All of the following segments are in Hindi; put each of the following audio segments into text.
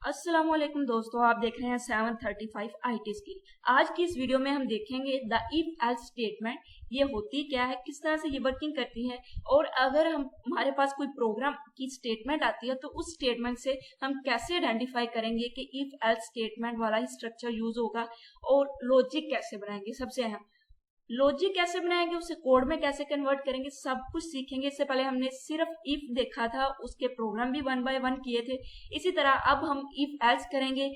अस्सलामुअलैकुम दोस्तों, आप देख रहे हैं 735 IT स्किल। आज की इस वीडियो में हम देखेंगे द इफ एल्स स्टेटमेंट, ये होती क्या है, किस तरह से ये वर्किंग करती है, और अगर हमारे पास कोई प्रोग्राम की स्टेटमेंट आती है तो उस स्टेटमेंट से हम कैसे आइडेंटिफाई करेंगे कि इफ एल्स स्टेटमेंट वाला ही स्ट्रक्चर यूज होगा, और लॉजिक कैसे बनाएंगे। सबसे अहम लॉजिक कैसे बनाएंगे, उसे कोड में कैसे कन्वर्ट करेंगे, सब कुछ सीखेंगे। इससे पहले हमने सिर्फ इफ देखा था, उसके प्रोग्राम भी 1 बाय 1 किए थे। इसी तरह अब हम इफ एल्स करेंगे।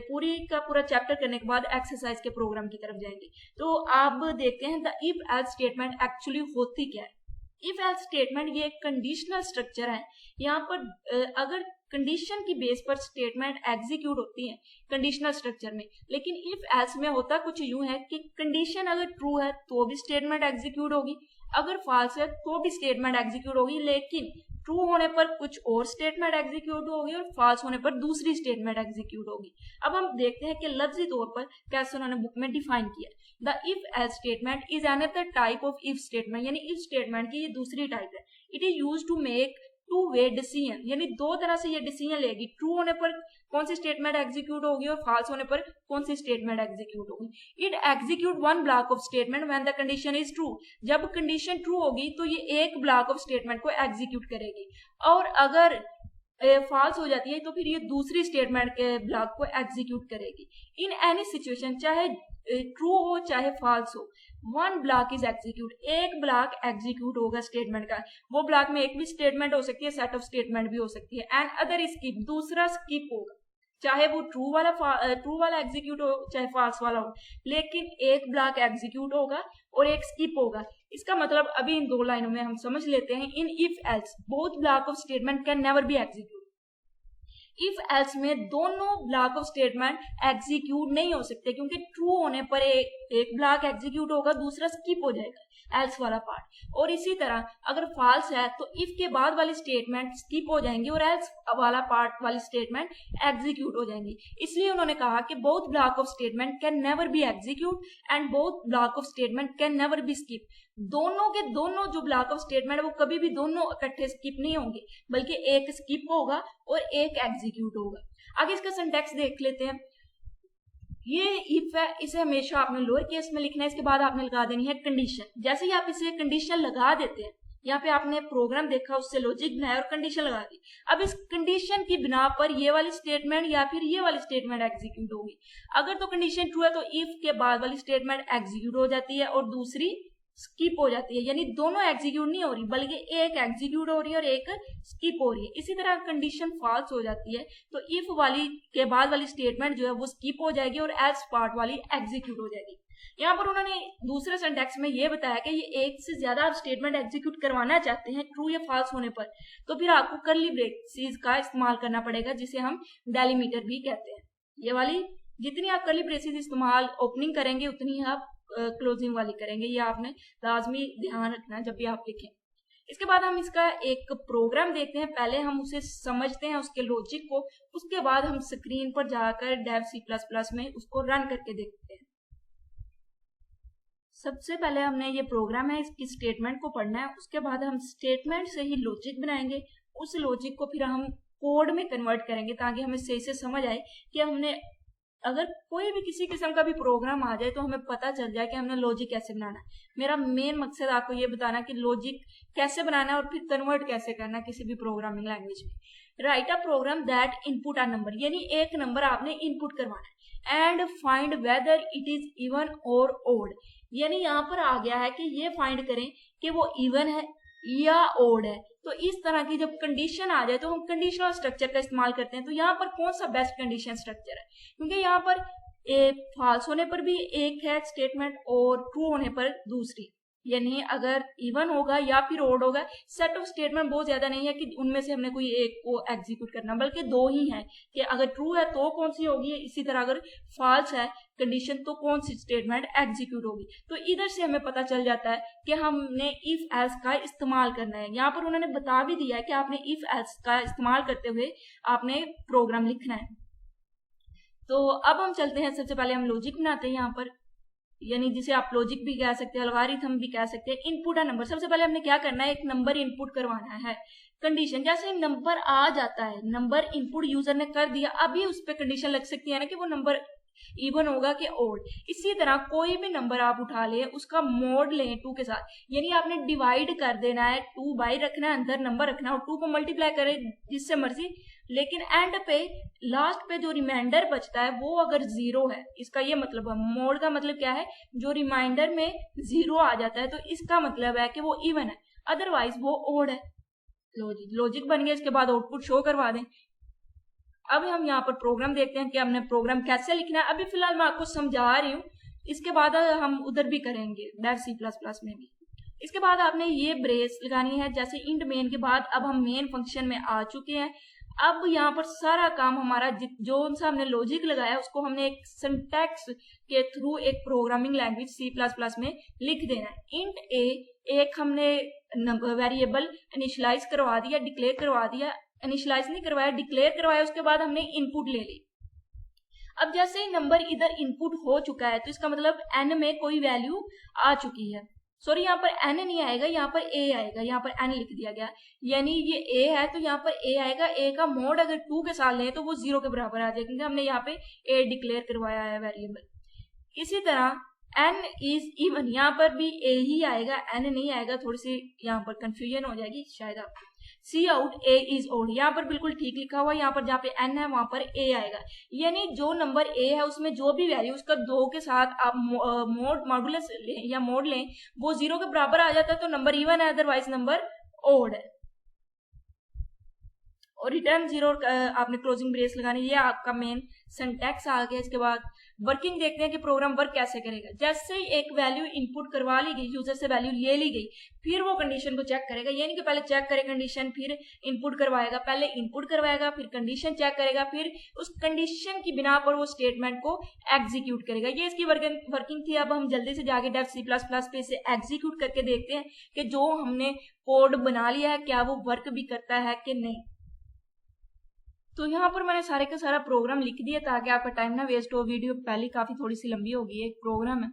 पूरी का पूरा चैप्टर करने के बाद एक्सरसाइज के प्रोग्राम की तरफ जाएंगे। तो आप देखते हैं the if else statement actually होती क्या है। इफ एल्स स्टेटमेंट ये एक कंडीशनल स्ट्रक्चर है। यहाँ पर अगर कंडीशन की बेस पर स्टेटमेंट एग्जीक्यूट होती है कंडीशनल स्ट्रक्चर में, लेकिन इफ एल्स में होता कुछ यूं है कि कंडीशन अगर ट्रू है तो भी स्टेटमेंट एग्जीक्यूट होगी, अगर फॉल्स है तो भी स्टेटमेंट एग्जीक्यूट होगी, लेकिन ट्रू होने पर कुछ और स्टेटमेंट एग्जीक्यूट होगी और फॉल्स होने पर दूसरी स्टेटमेंट एग्जीक्यूट होगी। अब हम देखते हैं कि लफ्जी तौर पर कैसे उन्होंने बुक में डिफाइन किया। The if else statement is another type of if statement, यानी इफ स्टेटमेंट की ये दूसरी टाइप है। It is used to make two way decision, यानी दो तरह से ये डिसीजन लेगी। ट्रू होने पर कौन सी स्टेटमेंट एग्जीक्यूट होगी और फॉल्स होने पर कौन सी स्टेटमेंट एग्जीक्यूट होगी। It execute one block of statement when the condition is true, जब कंडीशन ट्रू होगी तो ये एक ब्लॉक ऑफ स्टेटमेंट को एग्जीक्यूट करेगी, और अगर फॉल्स हो जाती है तो फिर ये दूसरी स्टेटमेंट के ब्लॉक को एग्जीक्यूट करेगी। इन एनी सिचुएशन, चाहे ट्रू हो चाहे फॉल्स हो, वन ब्लॉक इज एग्जीक्यूट, एक ब्लॉक एग्जीक्यूट होगा स्टेटमेंट का। वो ब्लॉक में एक भी स्टेटमेंट हो सकती है, सेट ऑफ स्टेटमेंट भी हो सकती है। एंड अदर स्किप, दूसरा स्किप होगा, चाहे वो ट्रू वाला एग्जीक्यूट हो चाहे फॉल्स वाला हो, लेकिन एक ब्लॉक एग्जीक्यूट होगा और एक स्किप होगा। इसका मतलब अभी इन दो लाइनों में हम समझ लेते हैं। In if else both block of statement can never be execute. If else में दोनों ब्लॉक ऑफ स्टेटमेंट एग्जीक्यूट नहीं हो सकते, क्योंकि ट्रू होने पर एक ब्लॉक एग्जीक्यूट होगा, दूसरा स्किप हो जाएगा एल्स वाला पार्ट। और इसी तरह अगर फॉल्स है तो इफ के बाद वाली स्टेटमेंट स्किप हो जाएंगी और एल्स वाला पार्ट वाली स्टेटमेंट एग्जीक्यूट हो जाएंगी। इसलिए उन्होंने कहा कि both block of statement can never be execute and both block of statement can never be skip. दोनों के दोनों जो ब्लॉक ऑफ स्टेटमेंट है वो कभी भी दोनों इकट्ठे स्किप नहीं होंगे, बल्कि एक स्किप होगा और एक एग्जीक्यूट होगा। आगे इसका सिंटैक्स देख लेते हैं। ये इफ है, इसे हमेशा आपने लोअर केस में लिखना है, इसके बाद आपने लगा देनी है कंडीशन। जैसे ही आप इसे कंडीशन लगा देते हैं, यहाँ पे आपने प्रोग्राम देखा, उससे लॉजिक बनाया और कंडीशन लगा दी। अब इस कंडीशन की बिना पर ये वाली स्टेटमेंट या फिर ये वाली स्टेटमेंट एग्जीक्यूट होगी। अगर तो कंडीशन ट्रू है तो इफ के बाद वाली स्टेटमेंट एग्जीक्यूट हो जाती है और दूसरी स्किप हो जाती है, यानी दोनों एग्जीक्यूट नहीं हो रही, बल्कि एक एग्जीक्यूट हो रही है और एक स्किप हो रही है। इसी तरह कंडीशन फॉल्स हो जाती है तो इफ वाली के बाद वाली स्टेटमेंट जो है वो स्किप हो जाएगी और एल्स पार्ट वाली एग्जीक्यूट हो जाएगी। यहाँ पर उन्होंने दूसरे सिंटैक्स में ये बताया कि ये एक से ज्यादा आप स्टेटमेंट एग्जीक्यूट करवाना चाहते हैं ट्रू या फॉल्स होने पर, तो फिर आपको कर्ली ब्रेसेस का इस्तेमाल करना पड़ेगा, जिसे हम डेलीमीटर भी कहते हैं। ये वाली जितनी आप कर्ली ब्रेसेस इस्तेमाल ओपनिंग करेंगे उतनी ही आप क्लोजिंग वाली करेंगे। ये आपने लाजमी ध्यान रखना है जब भी आप लिखें। इसके बाद हम इसका एक प्रोग्राम देखते हैं। पहले हम उसे समझते हैं, उसके लॉजिक को, उसके बाद हम स्क्रीन पर जाकर डेव C++ में उसको रन करके देखते हैं। सबसे पहले हमने ये प्रोग्राम है, इसकी स्टेटमेंट को पढ़ना है, उसके बाद हम स्टेटमेंट से ही लॉजिक बनाएंगे। उस लॉजिक को फिर हम कोड में कन्वर्ट करेंगे ताकि हमें सही से समझ आए कि हमने अगर कोई भी किसी किस्म का भी प्रोग्राम आ जाए तो हमें पता चल जाए कि हमने लॉजिक कैसे बनाना है। मेरा मेन मकसद आपको ये बताना कि लॉजिक कैसे बनाना है और फिर कन्वर्ट कैसे करना है किसी भी प्रोग्रामिंग लैंग्वेज में। Write a program that input a number, यानी एक नंबर आपने इनपुट करवाना है। And find whether it is even और ओड, यानी यहाँ पर आ गया है कि ये फाइंड करें कि वो इवन है या ओड है। तो इस तरह की जब कंडीशन आ जाए तो हम कंडीशनल स्ट्रक्चर का इस्तेमाल करते हैं। तो यहाँ पर कौन सा बेस्ट कंडीशन स्ट्रक्चर है, क्योंकि यहाँ पर फॉल्स होने पर भी एक है स्टेटमेंट और ट्रू होने पर दूसरी, यानी अगर इवन होगा या फिर ओड होगा। सेट ऑफ स्टेटमेंट बहुत ज्यादा नहीं है कि उनमें से हमने कोई एक को एग्जीक्यूट करना, बल्कि दो ही है कि अगर ट्रू है तो कौन सी होगी, इसी तरह अगर फॉल्स है कंडीशन तो कौन सी स्टेटमेंट एग्जीक्यूट होगी। तो इधर से हमें पता चल जाता है कि हमने इफ एल्स का इस्तेमाल करना है। यहाँ पर उन्होंने बता भी दिया है कि आपने इफ एल्स का इस्तेमाल करते हुए आपने प्रोग्राम लिखना है। तो अब हम चलते हैं, सबसे पहले हम लॉजिक बनाते हैं यहाँ पर, यानी जिसे आप लॉजिक भी कह सकते हैं, एल्गोरिथम भी कह सकते हैं। इनपुट अ नंबर, सबसे पहले हमने क्या करना है, एक नंबर इनपुट करवाना है। कंडीशन, जैसे नंबर आ जाता है, नंबर इनपुट यूजर ने कर दिया, अभी उस पर कंडीशन लग सकती है ना कि वो नंबर इवन होगा कि ओड। इसी तरह कोई भी नंबर आप उठा लें, उसका मोड लें 2 के साथ, यानी आपने डिवाइड कर देना है, 2 बाई रखना है, अंदर नंबर रखना है और 2 को मल्टीप्लाई करें जिससे मर्जी, लेकिन एंड पे लास्ट पे जो रिमाइंडर बचता है वो अगर 0 है, इसका ये मतलब है, मोड का मतलब क्या है, जो रिमाइंडर में 0 आ जाता है तो इसका मतलब है कि वो इवन है, अदरवाइज वो ओड है। लॉजिक बन गया, इसके बाद आउटपुट शो करवा दें। अब हम यहाँ पर प्रोग्राम देखते हैं कि हमने प्रोग्राम कैसे लिखना है। अभी फिलहाल मैं आपको समझा रही हूँ, इसके बाद हम उधर भी करेंगे डेव C++ में भी। इसके बाद आपने ये ब्रेस लगानी है, जैसे इंट मेन के बाद अब हम मेन फंक्शन में आ चुके हैं। अब यहाँ पर सारा काम हमारा जो सा हमने लॉजिक लगाया उसको हमने एक सिंटैक्स के थ्रू एक प्रोग्रामिंग लैंग्वेज C++ में लिख देना है। इंट ए, एक हमने वेरिएबल इनिशियलाइज करवा दिया, डिक्लेयर करवा दिया, इनिशियलाइज नहीं करवाया, डिक्लेयर करवाया, उसके बाद हमने इनपुट ले ली। अब जैसे ही नंबर इधर इनपुट हो चुका है तो इसका मतलब n में कोई वैल्यू आ चुकी है। सॉरी, यहाँ पर n नहीं आएगा, यहाँ पर a आएगा, यहाँ पर n लिख दिया गया, यानी ये a है तो यहाँ पर a आएगा। a का मोड अगर 2 के साथ लें तो वो 0 के बराबर आ जाएगा, क्योंकि हमने यहाँ पे a डिक्लेयर करवाया है वेरिएबल। इसी तरह n इज इवन, यहाँ पर भी a ही आएगा, n नहीं आएगा, थोड़ी सी यहाँ पर कंफ्यूजन हो जाएगी शायद आपको। सी आउट ए इज ओड, यहाँ पर बिल्कुल ठीक लिखा हुआ है, यहाँ पर जहाँ पे n है वहां पर a आएगा, यानी जो नंबर a है उसमें जो भी वैल्यू उसका 2 के साथ आप मॉडुलस लें या मोड लें, वो 0 के बराबर आ जाता है तो नंबर इवन है, अदरवाइज नंबर ओड है। और रिटर्न 0 आपने क्लोजिंग ब्रेस लगानी, ये आपका मेन सिंटैक्स आ गया। इसके बाद वर्किंग देखते हैं कि प्रोग्राम वर्क कैसे करेगा। जैसे ही एक वैल्यू इनपुट करवा ली गई, यूजर से वैल्यू ले ली गई, फिर वो कंडीशन को चेक करेगा, यानी कि पहले चेक करे कंडीशन, फिर इनपुट करवाएगा, पहले इनपुट करवाएगा, फिर कंडीशन चेक करेगा, फिर उस कंडीशन की बिना पर वो स्टेटमेंट को एग्जीक्यूट करेगा। ये इसकी वर्किंग थी। अब हम जल्दी से जाके डेव C++ पे इसे एग्जीक्यूट करके देखते हैं कि जो हमने कोड बना लिया है क्या वो वर्क भी करता है कि नहीं। तो यहाँ पर मैंने सारे का सारा प्रोग्राम लिख दिया ताकि आपका टाइम ना वेस्ट हो। वीडियो पहले काफी थोड़ी सी लंबी हो गई है, एक प्रोग्राम है,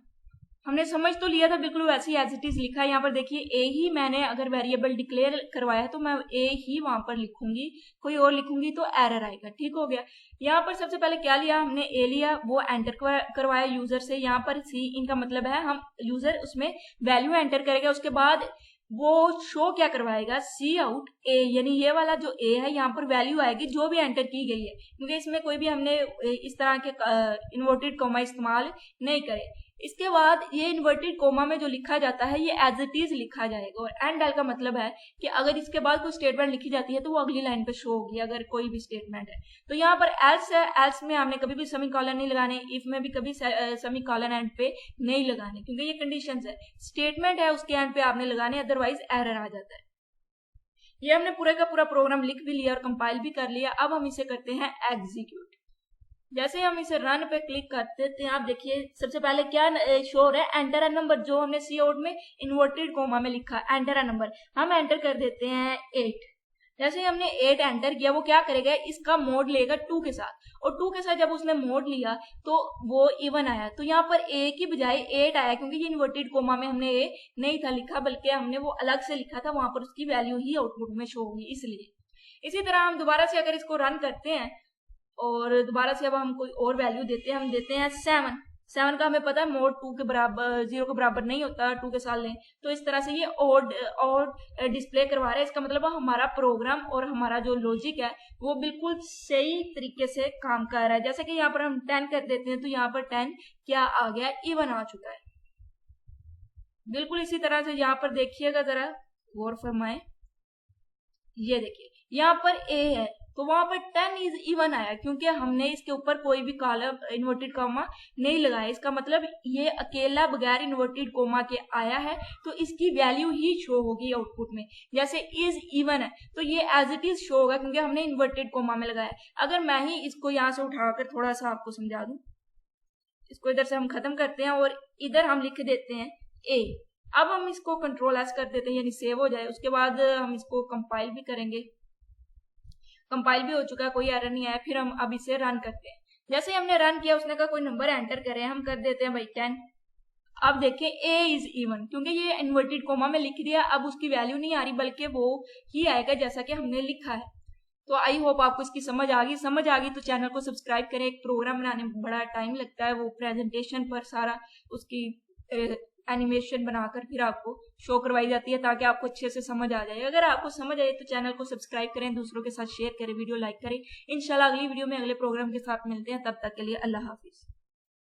हमने समझ तो लिया था, बिल्कुल वैसे ही एज इट इज लिखा है। यहाँ पर देखिए ए ही मैंने अगर वेरिएबल डिक्लेयर करवाया है तो मैं ए ही वहां पर लिखूंगी, कोई और लिखूंगी तो एरर आएगा। ठीक हो गया। यहाँ पर सबसे पहले क्या लिया हमने, ए लिया, वो एंटर करवाया यूजर से। यहाँ पर सी इनका मतलब है हम यूजर उसमें वैल्यू एंटर करेगा, उसके बाद वो शो क्या करवाएगा, सी आउट ए, यानी ये वाला जो ए है यहाँ पर वैल्यू आएगी जो भी एंटर की गई है, क्योंकि इसमें कोई भी हमने इस तरह के इन्वर्टेड कॉमा इस्तेमाल नहीं करे। इसके बाद ये इन्वर्टेड कोमा में जो लिखा जाता है ये एज इट इज लिखा जाएगा। और एंड एल का मतलब है कि अगर इसके बाद कोई स्टेटमेंट लिखी जाती है तो वो अगली लाइन पे शो होगी, अगर कोई भी स्टेटमेंट है। तो यहाँ पर एल्स है, एल्स में हमने कभी भी सेमी कॉलन नहीं लगाने, इफ में भी कभी सेमी कॉलन एंड पे नहीं लगाने, क्योंकि ये कंडीशंस है। स्टेटमेंट है उसके एंड पे आपने लगाने, अदरवाइज एरर आ जाता है। ये हमने पूरे का पूरा प्रोग्राम लिख भी लिया और कंपाइल भी कर लिया। अब हम इसे करते हैं एग्जीक्यूट। जैसे हम इसे रन पे क्लिक करते हैं, आप देखिए सबसे पहले क्या शो हो रहा है, एंटर अ नंबर, जो हमने सी आउट में इन्वर्टेड कोमा में लिखा एंटर अ नंबर, हम एंटर कर देते हैं 8। जैसे ही हमने 8 एंटर किया, वो क्या करेगा, इसका मोड लेगा 2 के साथ, और 2 के साथ जब उसने मोड लिया तो वो इवन आया। तो यहाँ पर ए की बजाय 8 आया, क्योंकि ये इन्वर्टेड कोमा में हमने ए नहीं था लिखा, बल्कि हमने वो अलग से लिखा था, वहां पर उसकी वैल्यू ही आउटपुट में शो होगी, इसलिए। इसी तरह हम दोबारा से अगर इसको रन करते हैं और दोबारा से अब हम कोई और वैल्यू देते हैं, हम देते हैं 7 का हमें पता है मोड 2 के बराबर 0 के बराबर नहीं होता, 2 के साथ लें, तो इस तरह से ये और डिस्प्ले करवा रहा है। इसका मतलब हमारा प्रोग्राम और हमारा जो लॉजिक है वो बिल्कुल सही तरीके से काम कर रहा है। जैसे कि यहाँ पर हम 10 कर देते हैं तो यहाँ पर 10 क्या आ गया, इवन आ चुका है। बिल्कुल इसी तरह से यहाँ पर देखिएगा, जरा गौर फरमाएं, ये देखिए यहाँ पर ए है तो वहां पर 10 इज इवन आया, क्योंकि हमने इसके ऊपर कोई भी कॉलम इन्वर्टेड कोमा नहीं लगाया। इसका मतलब ये अकेला बगैर इन्वर्टेड कोमा के आया है, तो इसकी वैल्यू ही शो होगी आउटपुट में। जैसे इज इवन है तो ये एज इट इज शो होगा, क्योंकि हमने इन्वर्टेड कोमा में लगाया। अगर मैं ही इसको यहाँ से उठाकर थोड़ा सा आपको समझा दूं, इसको इधर से हम खत्म करते हैं और इधर हम लिख देते हैं ए। अब हम इसको कंट्रोल एस कर देते हैं, यानी सेव हो जाए। उसके बाद हम इसको कंपाइल भी करेंगे, कंपाइल भी हो चुका है, कोई एरर नहीं आया। फिर हम अब इसे रन करते हैं। जैसे हमने रन किया, उसने कहा कोई नंबर एंटर करें, हम कर देते हैं भाई 10। अब देखें ए इज इवन, क्योंकि ये इन्वर्टेड कोमा में लिख दिया, अब उसकी वैल्यू नहीं आ रही बल्कि वो ही आएगा जैसा कि हमने लिखा है। तो आई होप आपको इसकी समझ आ गई तो चैनल को सब्सक्राइब करें। एक प्रोग्राम बनाने में बड़ा टाइम लगता है, वो प्रेजेंटेशन पर सारा उसकी एनिमेशन बनाकर फिर आपको शो करवाई जाती है ताकि आपको अच्छे से समझ आ जाए। अगर आपको समझ आए तो चैनल को सब्सक्राइब करें, दूसरों के साथ शेयर करें, वीडियो लाइक करें। इंशाल्लाह अगली वीडियो में अगले प्रोग्राम के साथ मिलते हैं, तब तक के लिए अल्लाह हाफिज।